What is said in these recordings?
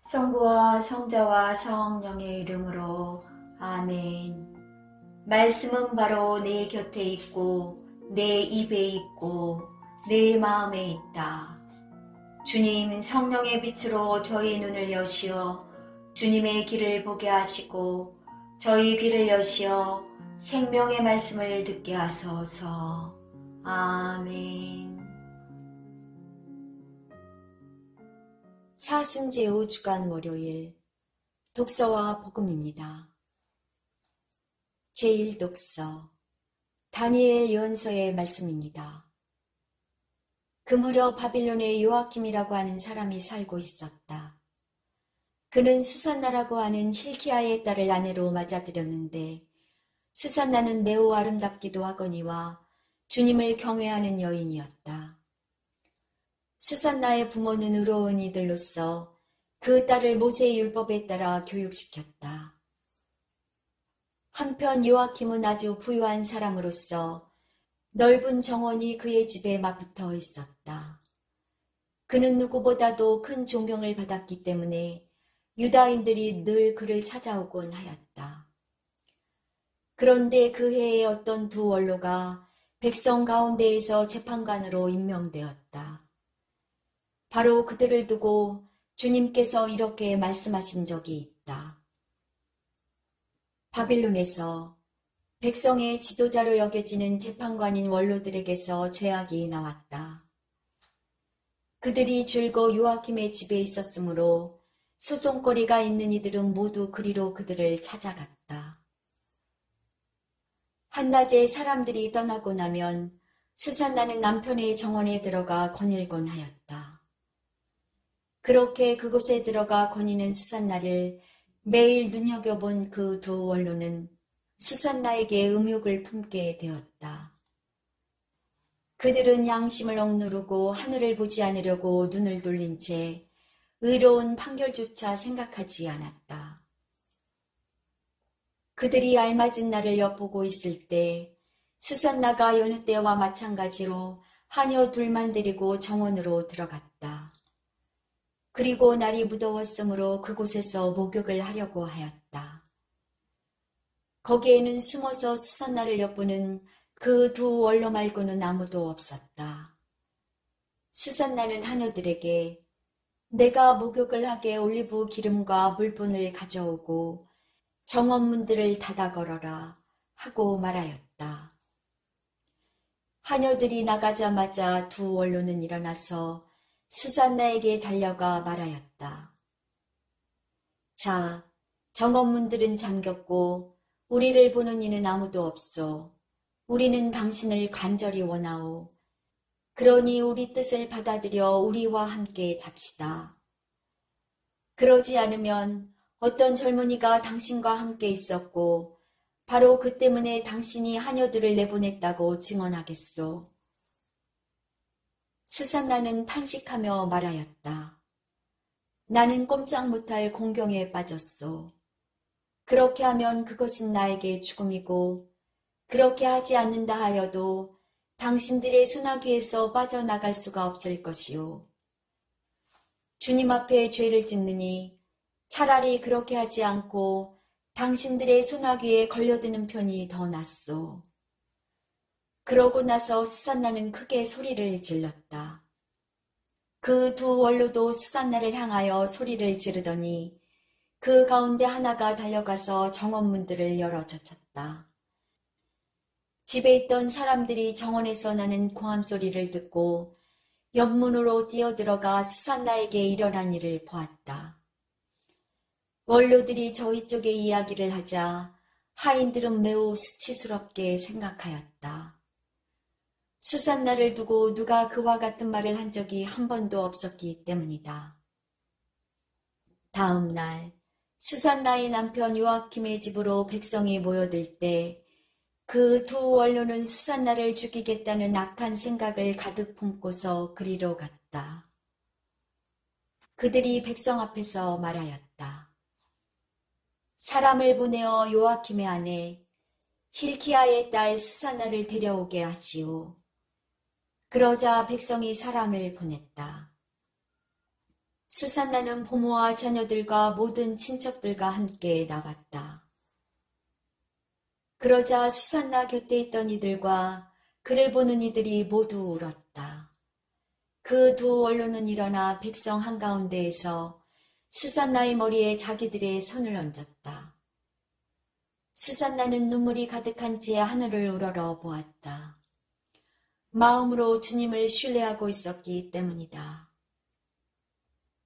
성부와 성자와 성령의 이름으로 아멘. 말씀은 바로 내 곁에 있고 내 입에 있고 내 마음에 있다. 주님 성령의 빛으로 저희 눈을 여시어 주님의 길을 보게 하시고 저희 귀를 여시어 생명의 말씀을 듣게 하소서. 아멘. 사순제후 주간 월요일 독서와 복음입니다. 제1독서 다니엘 예언서의 말씀입니다. 그 무렵 바빌론에 요아킴이라고 하는 사람이 살고 있었다. 그는 수산나라고 하는 힐키야의 딸을 아내로 맞아들였는데 수산나는 매우 아름답기도 하거니와 주님을 경외하는 여인이었다. 수산나의 부모는 의로운 이들로서 그 딸을 모세의 율법에 따라 교육시켰다. 한편 요아킴은 아주 부유한 사람으로서 넓은 정원이 그의 집에 맞붙어 있었다. 그는 누구보다도 큰 존경을 받았기 때문에 유다인들이 늘 그를 찾아오곤 하였다. 그런데 그 해에 어떤 두 원로가 백성 가운데에서 재판관으로 임명되었다. 바로 그들을 두고 주님께서 이렇게 말씀하신 적이 있다. 바빌론에서 백성의 지도자로 여겨지는 재판관인 원로들에게서 죄악이 나왔다. 그들이 줄곧 요아킴의 집에 있었으므로 소송거리가 있는 이들은 모두 그리로 그들을 찾아갔다. 한낮에 사람들이 떠나고 나면 수산나는 남편의 정원에 들어가 거닐곤 하였다. 그렇게 그곳에 들어가 거니는 수산나를 매일 눈여겨본 그 두 원로는 수산나에게 음욕을 품게 되었다. 그들은 양심을 억누르고 하늘을 보지 않으려고 눈을 돌린 채 의로운 판결조차 생각하지 않았다. 그들이 알맞은 날을 엿보고 있을 때 수산나가 여느 때와 마찬가지로 하녀 둘만 데리고 정원으로 들어갔다. 그리고 날이 무더웠으므로 그곳에서 목욕을 하려고 하였다. 거기에는 숨어서 수산나를 엿보는 그 두 원로 말고는 아무도 없었다. 수산나는 하녀들에게 내가 목욕을 하게 올리브 기름과 물분을 가져오고 정원문들을 닫아 걸어라 하고 말하였다. 하녀들이 나가자마자 두 원로는 일어나서 수산나에게 달려가 말하였다. 자, 정원문들은 잠겼고 우리를 보는 이는 아무도 없어. 우리는 당신을 간절히 원하오. 그러니 우리 뜻을 받아들여 우리와 함께 잡시다. 그러지 않으면 어떤 젊은이가 당신과 함께 있었고 바로 그 때문에 당신이 하녀들을 내보냈다고 증언하겠소. 수산나는 탄식하며 말하였다. 나는 꼼짝 못할 공경에 빠졌소. 그렇게 하면 그것은 나에게 죽음이고 그렇게 하지 않는다 하여도 당신들의 소나귀에서 빠져나갈 수가 없을 것이오. 주님 앞에 죄를 짓느니 차라리 그렇게 하지 않고 당신들의 소나귀에 걸려드는 편이 더 낫소. 그러고 나서 수산나는 크게 소리를 질렀다. 그 두 원로도 수산나를 향하여 소리를 지르더니 그 가운데 하나가 달려가서 정원문들을 열어젖혔다. 집에 있던 사람들이 정원에서 나는 고함 소리를 듣고 옆문으로 뛰어들어가 수산나에게 일어난 일을 보았다. 원로들이 저희 쪽에 이야기를 하자 하인들은 매우 수치스럽게 생각하였다. 수산나를 두고 누가 그와 같은 말을 한 적이 한 번도 없었기 때문이다. 다음 날 수산나의 남편 요아킴의 집으로 백성이 모여들 때 그 두 원로는 수산나를 죽이겠다는 악한 생각을 가득 품고서 그리로 갔다. 그들이 백성 앞에서 말하였다. 사람을 보내어 요아킴의 아내 힐키야의 딸 수산나를 데려오게 하시오. 그러자 백성이 사람을 보냈다. 수산나는 부모와 자녀들과 모든 친척들과 함께 나갔다. 그러자 수산나 곁에 있던 이들과 그를 보는 이들이 모두 울었다. 그 두 원로는 일어나 백성 한가운데에서 수산나의 머리에 자기들의 손을 얹었다. 수산나는 눈물이 가득한 채 하늘을 우러러 보았다. 마음으로 주님을 신뢰하고 있었기 때문이다.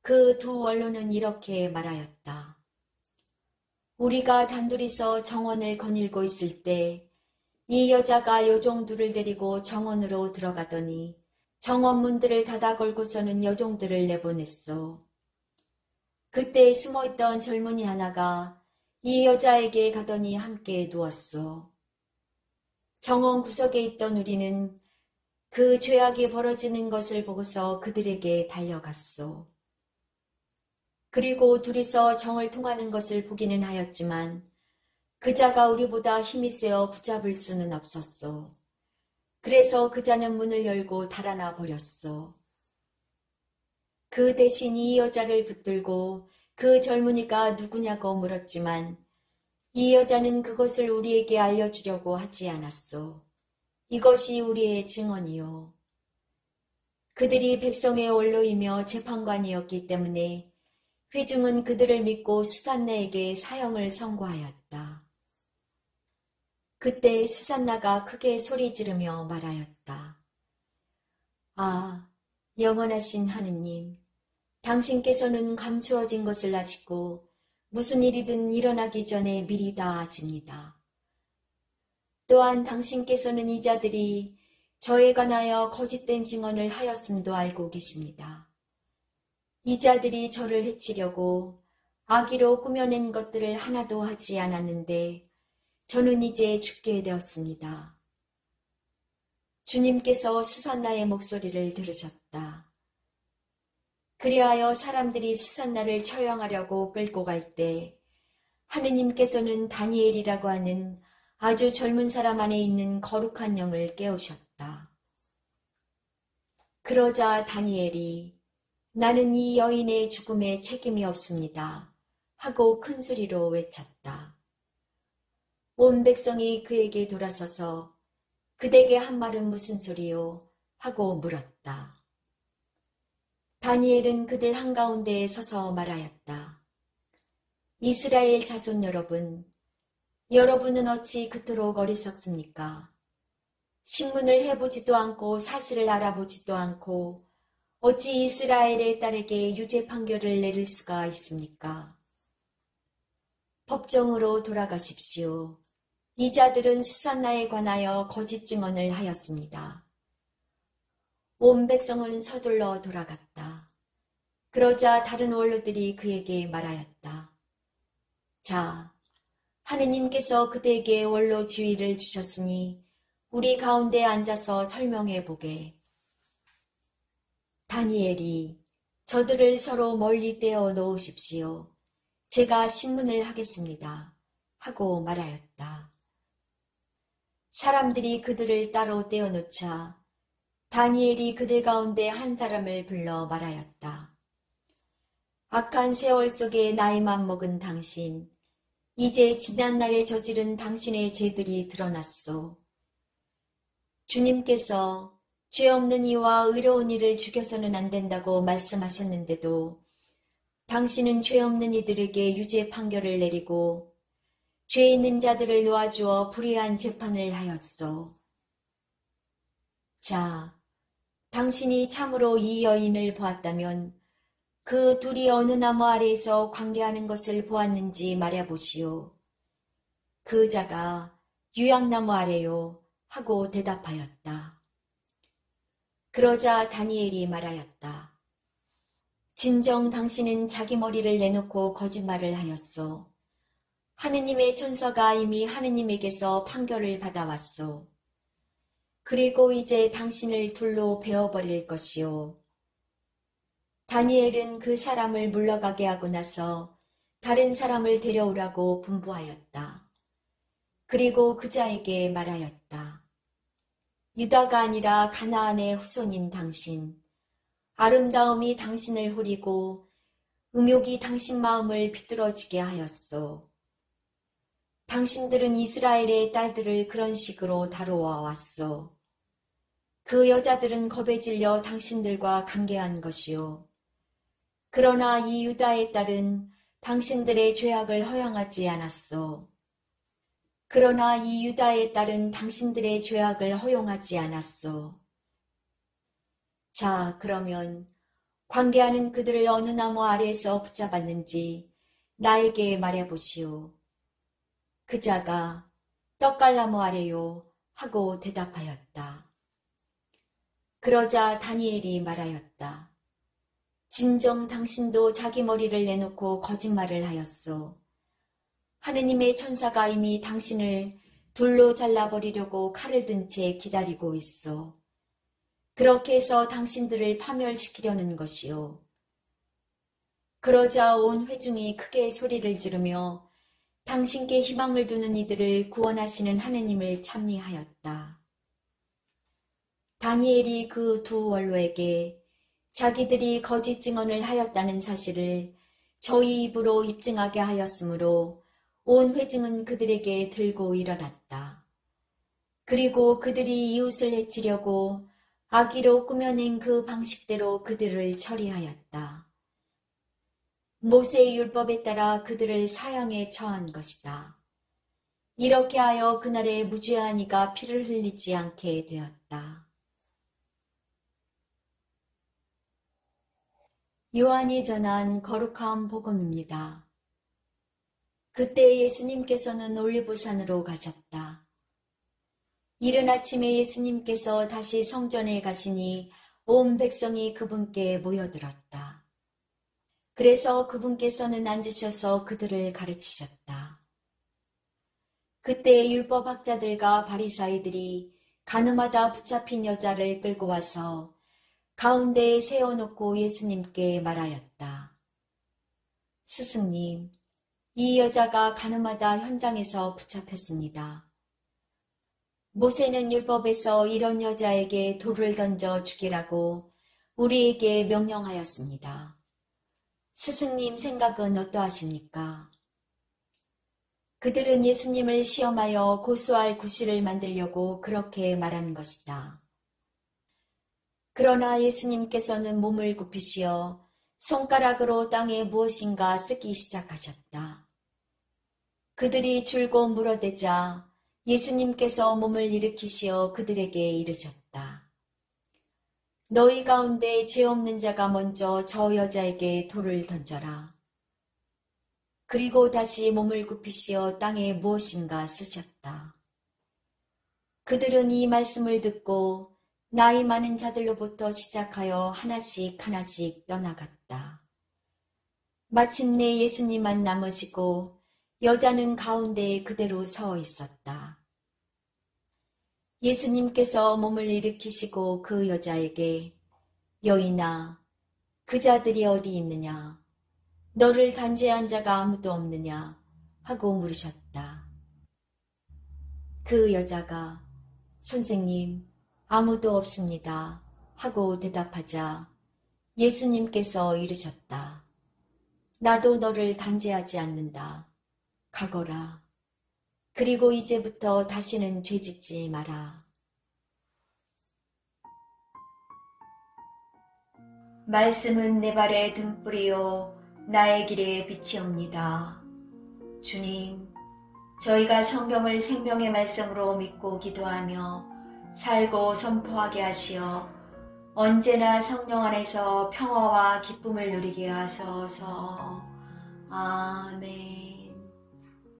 그 두 원로는 이렇게 말하였다. 우리가 단둘이서 정원을 거닐고 있을 때 이 여자가 여종들을 데리고 정원으로 들어가더니 정원 문들을 닫아 걸고서는 여종들을 내보냈소. 그때 숨어있던 젊은이 하나가 이 여자에게 가더니 함께 누웠소. 정원 구석에 있던 우리는 그 죄악이 벌어지는 것을 보고서 그들에게 달려갔소. 그리고 둘이서 정을 통하는 것을 보기는 하였지만 그자가 우리보다 힘이 세어 붙잡을 수는 없었소. 그래서 그자는 문을 열고 달아나 버렸소. 그 대신 이 여자를 붙들고 그 젊은이가 누구냐고 물었지만 이 여자는 그것을 우리에게 알려주려고 하지 않았소. 이것이 우리의 증언이요. 그들이 백성의 원로이며 재판관이었기 때문에 회중은 그들을 믿고 수산나에게 사형을 선고하였다. 그때 수산나가 크게 소리 지르며 말하였다. 아, 영원하신 하느님, 당신께서는 감추어진 것을 아시고 무슨 일이든 일어나기 전에 미리 다 아십니다. 또한 당신께서는 이 자들이 저에 관하여 거짓된 증언을 하였음도 알고 계십니다. 이 자들이 저를 해치려고 악의로 꾸며낸 것들을 하나도 하지 않았는데 저는 이제 죽게 되었습니다. 주님께서 수산나의 목소리를 들으셨다. 그리하여 사람들이 수산나를 처형하려고 끌고 갈 때 하느님께서는 다니엘이라고 하는 아주 젊은 사람 안에 있는 거룩한 영을 깨우셨다. 그러자 다니엘이 나는 이 여인의 죽음에 책임이 없습니다 하고 큰 소리로 외쳤다. 온 백성이 그에게 돌아서서 그대게 한 말은 무슨 소리요? 하고 물었다. 다니엘은 그들 한가운데에 서서 말하였다. 이스라엘 자손 여러분, 여러분은 어찌 그토록 어리석습니까? 신문을 해보지도 않고 사실을 알아보지도 않고 어찌 이스라엘의 딸에게 유죄 판결을 내릴 수가 있습니까? 법정으로 돌아가십시오. 이 자들은 수산나에 관하여 거짓 증언을 하였습니다. 온 백성은 서둘러 돌아갔다. 그러자 다른 원로들이 그에게 말하였다. 자, 하느님께서 그대에게 원로 지위를 주셨으니 우리 가운데 앉아서 설명해 보게. 다니엘이 저들을 서로 멀리 떼어 놓으십시오. 제가 신문을 하겠습니다. 하고 말하였다. 사람들이 그들을 따로 떼어놓자 다니엘이 그들 가운데 한 사람을 불러 말하였다. 악한 세월 속에 나이만 먹은 당신, 이제 지난날에 저지른 당신의 죄들이 드러났소. 주님께서 죄 없는 이와 의로운 이를 죽여서는 안 된다고 말씀하셨는데도 당신은 죄 없는 이들에게 유죄 판결을 내리고 죄 있는 자들을 놓아주어 불의한 재판을 하였소. 자, 당신이 참으로 이 여인을 보았다면 그 둘이 어느 나무 아래에서 관계하는 것을 보았는지 말해보시오. 그 자가 유향나무 아래요 하고 대답하였다. 그러자 다니엘이 말하였다. 진정 당신은 자기 머리를 내놓고 거짓말을 하였소. 하느님의 천사가 이미 하느님에게서 판결을 받아왔소. 그리고 이제 당신을 둘로 베어버릴 것이오. 다니엘은 그 사람을 물러가게 하고 나서 다른 사람을 데려오라고 분부하였다. 그리고 그자에게 말하였다. 유다가 아니라 가나안의 후손인 당신, 아름다움이 당신을 후리고 음욕이 당신 마음을 비뚤어지게 하였소. 당신들은 이스라엘의 딸들을 그런 식으로 다루어 왔소. 그 여자들은 겁에 질려 당신들과 관계한 것이요. 그러나 이 유다의 딸은 당신들의 죄악을 허용하지 않았소. 그러나 이 유다의 딸은 당신들의 죄악을 허용하지 않았소. 자, 그러면 관계하는 그들을 어느 나무 아래에서 붙잡았는지 나에게 말해보시오. 그 자가 떡갈나무 아래요 하고 대답하였다. 그러자 다니엘이 말하였다. 진정 당신도 자기 머리를 내놓고 거짓말을 하였소. 하느님의 천사가 이미 당신을 둘로 잘라버리려고 칼을 든 채 기다리고 있어. 그렇게 해서 당신들을 파멸시키려는 것이요. 그러자 온 회중이 크게 소리를 지르며 당신께 희망을 두는 이들을 구원하시는 하느님을 찬미하였다. 다니엘이 그 두 원로에게 자기들이 거짓 증언을 하였다는 사실을 저희 입으로 입증하게 하였으므로 온 회중은 그들에게 들고 일어났다. 그리고 그들이 이웃을 해치려고 악의로 꾸며낸 그 방식대로 그들을 처리하였다. 모세의 율법에 따라 그들을 사형에 처한 것이다. 이렇게 하여 그날에 무죄한 이가 피를 흘리지 않게 되었다. 요한이 전한 거룩한 복음입니다. 그때 예수님께서는 올리브산으로 가셨다. 이른 아침에 예수님께서 다시 성전에 가시니 온 백성이 그분께 모여들었다. 그래서 그분께서는 앉으셔서 그들을 가르치셨다. 그때 율법학자들과 바리사이들이 가늠하다 붙잡힌 여자를 끌고 와서 가운데에 세워놓고 예수님께 말하였다. 스승님, 이 여자가 가늠하다 현장에서 붙잡혔습니다. 모세는 율법에서 이런 여자에게 돌을 던져 죽이라고 우리에게 명령하였습니다. 스승님 생각은 어떠하십니까? 그들은 예수님을 시험하여 고소할 구실을 만들려고 그렇게 말한 것이다. 그러나 예수님께서는 몸을 굽히시어 손가락으로 땅에 무엇인가 쓰기 시작하셨다. 그들이 줄곧 물어대자 예수님께서 몸을 일으키시어 그들에게 이르셨다. 너희 가운데 죄 없는 자가 먼저 저 여자에게 돌을 던져라. 그리고 다시 몸을 굽히시어 땅에 무엇인가 쓰셨다. 그들은 이 말씀을 듣고 나이 많은 자들로부터 시작하여 하나씩 하나씩 떠나갔다. 마침내 예수님만 남으시고 여자는 가운데에 그대로 서 있었다. 예수님께서 몸을 일으키시고 그 여자에게 여인아, 그 자들이 어디 있느냐? 너를 단죄한 자가 아무도 없느냐? 하고 물으셨다. 그 여자가 선생님, 아무도 없습니다. 하고 대답하자 예수님께서 이르셨다. 나도 너를 단죄하지 않는다. 가거라. 그리고 이제부터 다시는 죄짓지 마라. 말씀은 내 발의 등불이요 나의 길의 빛이옵니다. 주님, 저희가 성경을 생명의 말씀으로 믿고 기도하며 살고 선포하게 하시어 언제나 성령 안에서 평화와 기쁨을 누리게 하소서. 아멘.